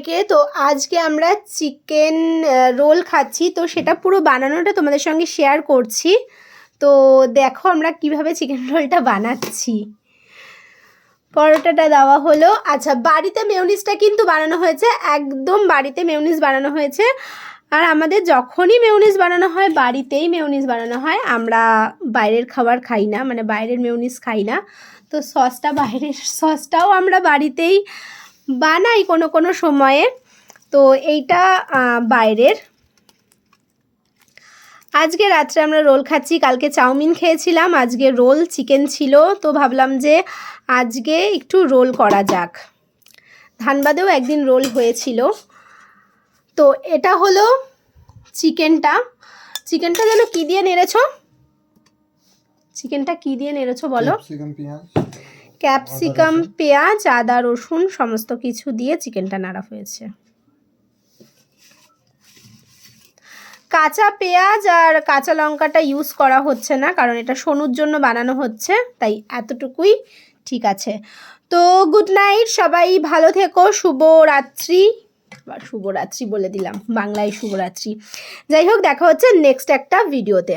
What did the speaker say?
সবাইকে। তো আজকে আমরা চিকেন রোল খাচ্ছি, তো সেটা পুরো বানানোটা তোমাদের সঙ্গে শেয়ার করছি। তো দেখো আমরা কিভাবে চিকেন রোলটা বানাচ্ছি। পরোটাটা দেওয়া হলো। আচ্ছা, বাড়িতে মেয়োনিজটা কিন্তু বানানো হয়েছে, একদম বাড়িতে মেয়োনিজ বানানো হয়েছে। আর আমাদের যখনই মেয়োনিজ বানানো হয় বাড়িতেই মেয়োনিজ বানানো হয়, আমরা বাইরের খাবার খাই না, মানে বাইরের মেয়োনিজ খাই না। তো সসটা বাইরের সসটাও আমরা বাড়িতেই বানাই কোনো কোনো সময়ে। তো এইটা বাইরের। আজকে রাত্রে আমরা রোল খাচ্ছি, কালকে চাউমিন খেয়েছিলাম, আজকে রোল চিকেন ছিল। তো ভাবলাম যে আজকে একটু রোল করা যাক। ধানবাদেও একদিন রোল হয়েছিল। তো এটা হলো চিকেনটা যেন কি দিয়ে নেড়েছো? চিকেনটা কি দিয়ে নেড়েছো বলো? ক্যাপসিকাম, পেঁয়াজ, আদা, রসুন সমস্ত কিছু দিয়ে চিকেনটা নাড়া হয়েছে। কাঁচা পেঁয়াজ আর কাঁচা লঙ্কাটা ইউজ করা হচ্ছে না, কারণ এটা সোনুর জন্য বানানো হচ্ছে, তাই এতটুকুই ঠিক আছে। তো গুড নাইট, সবাই ভালো থেকো, শুভরাত্রি। শুভরাত্রি বলে দিলাম, বাংলায় শুভরাত্রি। যাই হোক, দেখা হচ্ছে নেক্সট একটা ভিডিওতে।